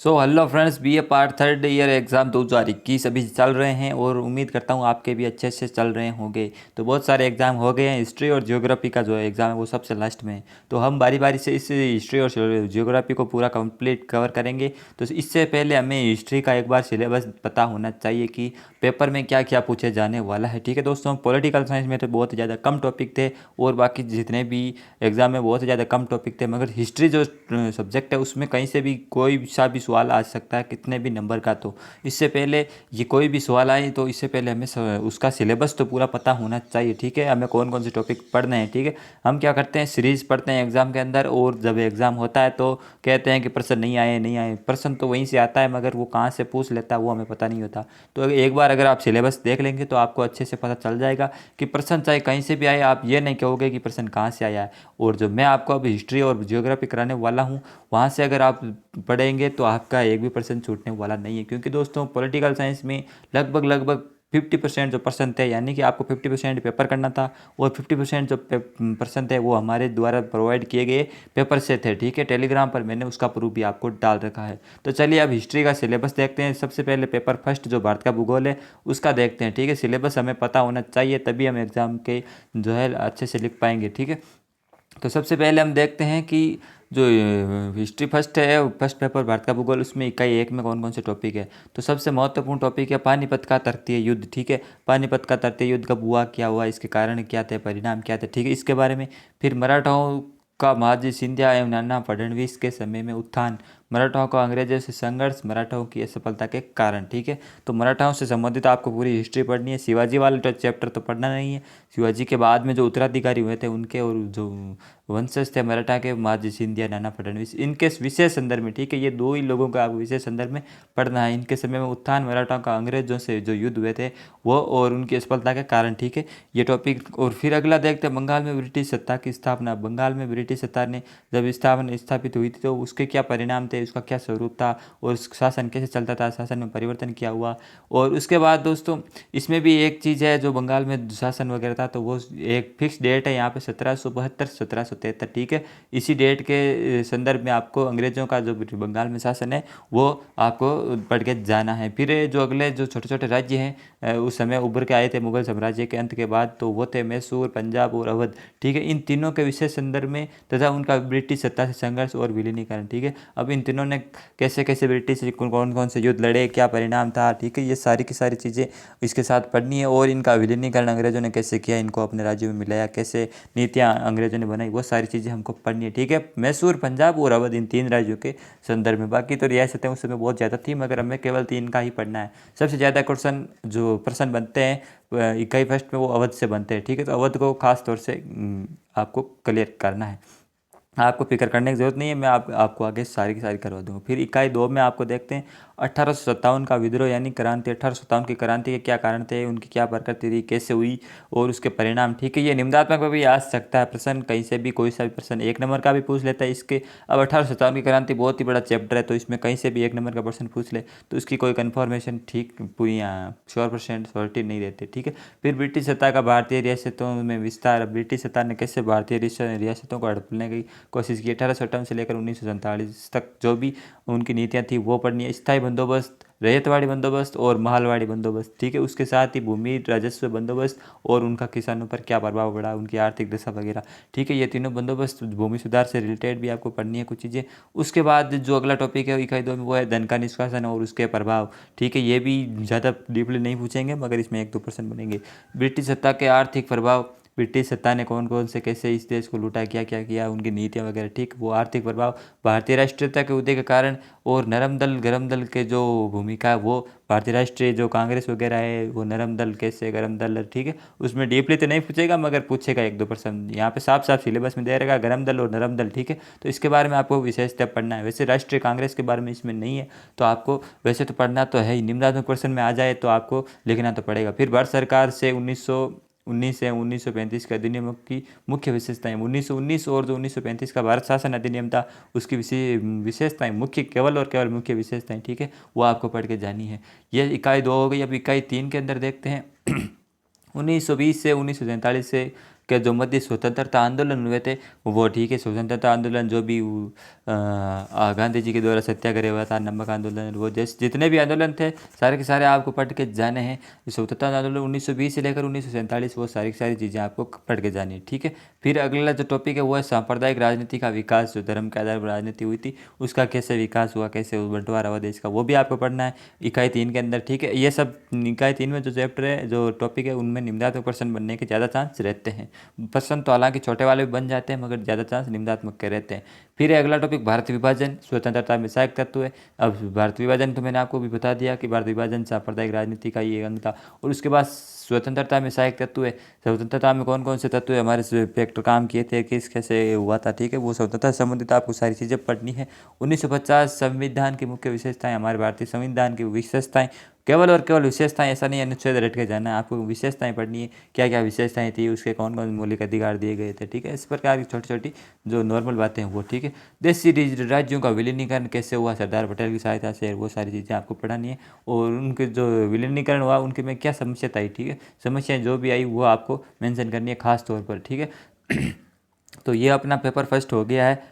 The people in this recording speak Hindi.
Hello friends, BA part third year exam 2021 अभी चल रहे हैं और उम्मीद करता हूँ आपके भी अच्छे से चल रहे होंगे। तो बहुत सारे एग्ज़ाम हो गए हैं। हिस्ट्री और ज्योग्राफी का जो एग्ज़ाम है वो सबसे लास्ट में है। तो हम बारी बारी से इस हिस्ट्री और ज्योग्राफी को पूरा कंप्लीट कवर करेंगे। तो इससे पहले हमें हिस्ट्री का एक बार सिलेबस पता होना चाहिए कि पेपर में क्या क्या पूछे जाने वाला है। ठीक है दोस्तों, पॉलिटिकल साइंस में तो बहुत ही ज़्यादा कम टॉपिक थे और बाकी जितने भी एग्ज़ाम में बहुत ही ज़्यादा कम टॉपिक थे, मगर हिस्ट्री जो सब्जेक्ट है उसमें कहीं से भी कोई सा भी सवाल आ सकता है, कितने भी नंबर का। तो इससे पहले ये कोई भी सवाल आए तो इससे पहले हमें उसका सिलेबस तो पूरा पता होना चाहिए। ठीक है, हमें कौन कौन से टॉपिक पढ़ने हैं। ठीक है, हम क्या करते हैं, सीरीज़ पढ़ते हैं एग्ज़ाम के अंदर, और जब एग्ज़ाम होता है तो कहते हैं कि प्रश्न नहीं आए। प्रश्न तो वहीं से आता है, मगर वो कहाँ से पूछ लेता है वो हमें पता नहीं होता। तो एक बार अगर आप सिलेबस देख लेंगे तो आपको अच्छे से पता चल जाएगा कि प्रश्न चाहे कहीं से भी आए, आप ये नहीं कहोगे कि प्रश्न कहाँ से आया है। और जो मैं आपको अब हिस्ट्री और जियोग्राफी कराने वाला हूँ, वहाँ से अगर आप पढ़ेंगे तो आपका एक भी पर्सन छूटने वाला नहीं है। क्योंकि दोस्तों पॉलिटिकल साइंस में लगभग 50% जो पर्सन थे, यानी कि आपको 50% पेपर करना था, और 50% जो पर्सन थे वो हमारे द्वारा प्रोवाइड किए गए पेपर से थे। ठीक है, टेलीग्राम पर मैंने उसका प्रूफ भी आपको डाल रखा है। तो चलिए अब हिस्ट्री का सिलेबस देखते हैं। सबसे पहले पेपर फर्स्ट जो भारत का भूगोल है उसका देखते हैं। ठीक है, सिलेबस हमें पता होना चाहिए, तभी हम एग्ज़ाम के जो है अच्छे से लिख पाएंगे। ठीक है, तो सबसे पहले हम देखते हैं कि जो हिस्ट्री फर्स्ट है, फर्स्ट पेपर भारत का भूगोल, उसमें इकाई एक में कौन कौन से टॉपिक है। तो सबसे महत्वपूर्ण टॉपिक है पानीपत का तृतीय युद्ध। ठीक है, पानीपत का तृतीय युद्ध कब हुआ, क्या हुआ, इसके कारण क्या थे, परिणाम क्या थे। ठीक है, इसके बारे में। फिर मराठाओं का महाजी सिंधिया एवं नाना फडणवीस के समय में उत्थान, मराठाओं का अंग्रेजों से संघर्ष, मराठाओं की असफलता के कारण। ठीक है, तो मराठाओं से संबंधित आपको पूरी हिस्ट्री पढ़नी है। शिवाजी वाले तो चैप्टर तो पढ़ना नहीं है। शिवाजी के बाद में जो उत्तराधिकारी हुए थे उनके, और जो वंशज थे मराठा के, महाजी सिंधिया, नाना फडणवीस, इनके विशेष संदर्भ में। ठीक है, ये दो ही लोगों का आपको विशेष संदर्भ में पढ़ना है। इनके समय में उत्थान, मराठाओं का अंग्रेजों से जो युद्ध हुए थे वो, और उनकी असफलता के कारण। ठीक है, ये टॉपिक। और फिर अगला देखते हैं बंगाल में ब्रिटिश सत्ता की स्थापना। बंगाल में ब्रिटिश सत्ता ने जब स्थापित हुई थी तो उसके क्या परिणाम थे, उसका क्या स्वरूप था, और शासन कैसे चलता था, शासन में परिवर्तन क्या हुआ। और उसके बाद दोस्तों इसमें भी एक चीज़ है, जो बंगाल में शासन वगैरह था तो वो एक फिक्स डेट है यहाँ पे 1772 1773। ठीक है, इसी डेट के संदर्भ में आपको अंग्रेजों का जो बंगाल में शासन है वो आपको पढ़ के जाना है। फिर जो अगले जो छोटे छोटे राज्य हैं उस समय उभर के आए थे मुगल साम्राज्य के अंत के बाद, तो वो थे मैसूर, पंजाब और अवध। ठीक है, इन तीनों के विशेष संदर्भ में तथा उनका ब्रिटिश सत्ता से संघर्ष और विलीनीकरण। ठीक है, अब इन तीनों ने कैसे कैसे ब्रिटिश से कौन कौन से युद्ध लड़े, क्या परिणाम था। ठीक है, ये सारी की सारी चीज़ें इसके साथ पढ़नी है। और इनका विलीनीकरण अंग्रेजों ने कैसे किया, इनको अपने राज्यों में मिलाया, कैसे नीतियाँ अंग्रेजों ने बनाई, वो सारी चीज़ें हमको पढ़नी है। ठीक है, मैसूर, पंजाब और अवध, इन तीन राज्यों के संदर्भ में। बाकी तो रियासतें उस समय बहुत ज़्यादा थी, मगर हमें केवल तीन का ही पढ़ना है। सबसे ज़्यादा क्वेश्चन जो प्रश्न बनते हैं इकाई फर्स्ट में वो अवध से बनते हैं। ठीक है, तो अवध को खास तौर से आपको क्लियर करना है। आपको फिक्र करने की जरूरत नहीं है, मैं आपको आगे सारी की सारी करवा दूंगा। फिर इकाई दो में आपको देखते हैं 1857 का विद्रोह यानी क्रांति। 1857 की क्रांति के क्या कारण थे, उनकी क्या प्रकृति थी, कैसे हुई, और उसके परिणाम। ठीक है, ये निम्नात्मक में भी आ सकता है प्रश्न, कहीं से भी कोई सा भी प्रश्न एक नंबर का भी पूछ लेता है इसके। अब 1857 की क्रांति बहुत ही बड़ा चैप्टर है, तो इसमें कहीं से भी एक नंबर का प्रश्न पूछ ले तो इसकी कोई कन्फर्मेशन ठीक पूरी 100% श्योरिटी नहीं रहती। ठीक है, फिर ब्रिटिश सत्ता का भारतीय रियासतों में विस्तार। ब्रिटिश सत्ता ने कैसे भारतीय रियासतों को हड़पने की कोशिश की। 1858 से लेकर 1947 तक जो भी उनकी नीतियाँ थी वो पढ़नी है। स्थायी बंदोबस्त, रैयतवाड़ी बंदोबस्त और महलवाड़ी बंदोबस्त। ठीक है, उसके साथ ही भूमि राजस्व बंदोबस्त और उनका किसानों पर क्या प्रभाव पड़ा, उनकी आर्थिक दशा वगैरह। ठीक है, ये तीनों बंदोबस्त, भूमि सुधार से रिलेटेड भी आपको पढ़नी है कुछ चीज़ें। उसके बाद जो अगला टॉपिक है इकाई दो में वो है धन का निष्कासन और उसके प्रभाव। ठीक है, ये भी ज़्यादा डीपली नहीं पूछेंगे, मगर इसमें एक दो प्रश्न बनेंगे। ब्रिटिश सत्ता के आर्थिक प्रभाव, ब्रिटिश सत्ता ने कौन कौन से कैसे इस देश को लूटा, क्या क्या किया, उनकी नीतियाँ वगैरह। ठीक, वो आर्थिक प्रभाव, भारतीय राष्ट्रीयता के उदय के कारण, और नरम दल गरम दल के जो भूमिका है वो, भारतीय राष्ट्रीय जो कांग्रेस वगैरह है वो नरम दल कैसे गरम दल। ठीक है, उसमें डीपली तो नहीं पूछेगा, मगर पूछेगा एक दो परसेंट। यहाँ पे साफ साफ सिलेबस में दे रहेगा गरम दल और नरम दल। ठीक है, तो इसके बारे में आपको विशेषतः पढ़ना है। वैसे राष्ट्रीय कांग्रेस के बारे में इसमें नहीं है, तो आपको वैसे तो पढ़ना तो है ही। निम्नात्मक क्वेश्चन में आ जाए तो आपको लिखना तो पड़ेगा। फिर भारत सरकार से 1919 से 1935 के अधिनियम की मुख्य विशेषताएं। 1919 और जो 1935 का भारत शासन अधिनियम था उसकी विशेषताएं, मुख्य, केवल और केवल मुख्य विशेषताएं। ठीक है, वो आपको पढ़ के जानी है। ये इकाई दो हो गई। अब इकाई तीन के अंदर देखते हैं 1920 से 1947 से के जो मध्य स्वतंत्रता आंदोलन हुए थे वो ठीक है। स्वतंत्रता आंदोलन जो भी गांधी जी के द्वारा सत्याग्रह हुआ था, नमक आंदोलन, वो जैसे जितने भी आंदोलन थे सारे के सारे आपको पढ़ के जाने हैं। स्वतंत्रता आंदोलन 1920 से लेकर 1947, वो सारी की सारी चीज़ें आपको पढ़ के जानी है, ठीक है। फिर अगला जो टॉपिक है वो है सांप्रदायिक राजनीति का विकास, जो धर्म के आधार पर राजनीति हुई थी उसका कैसे विकास हुआ, कैसे बंटवारा हुआ देश का, वो भी आपको पढ़ना है इकाई 3 के अंदर, ठीक है। ये सब इकाई 3 में जो चैप्टर है, जो टॉपिक है, उनमें निम्नात्मक प्रश्न बनने के ज़्यादा चांस रहते हैं। प्रश्न तो हालांकि छोटे वाले भी बन जाते हैं मगर ज़्यादा चांस निम्नात्मक के रहते हैं। फिर अगला टॉपिक भारत विभाजन, स्वतंत्रता में सहायक तत्व है। अब भारत विभाजन तो मैंने आपको भी बता दिया कि भारत विभाजन सांप्रदायिक राजनीति का ये अंग था। और उसके बाद स्वतंत्रता में सहायक तत्व है। स्वतंत्रता में कौन कौन से तत्व है हमारे फैक्टर काम किए थे, किस कैसे हुआ था, ठीक है। वो स्वतंत्रता से संबंधित आपको सारी चीज़ें पढ़नी है। 1950 संविधान की मुख्य विशेषताएं, हमारे भारतीय संविधान की विशेषताएं, केवल और केवल विशेषताएं, ऐसा नहीं अनुच्छेद रट के जाना है, आपको विशेषताएं पढ़नी है, क्या क्या विशेषताएं थी, उसके कौन कौन मौलिक अधिकार दिए गए थे, ठीक है। इस प्रकार की छोटी छोटी जो नॉर्मल बातें हैं वो, ठीक है। देशी राज्यों का विलीनीकरण कैसे हुआ सरदार पटेल की सहायता से, वो सारी चीज़ें आपको पढ़ानी है। और उनके जो विलीनीकरण हुआ उनके में क्या समस्या आई, ठीक है। समस्याएं जो भी आई वो आपको मेंशन करनी है खास तौर पर, ठीक है। तो ये अपना पेपर फर्स्ट हो गया है।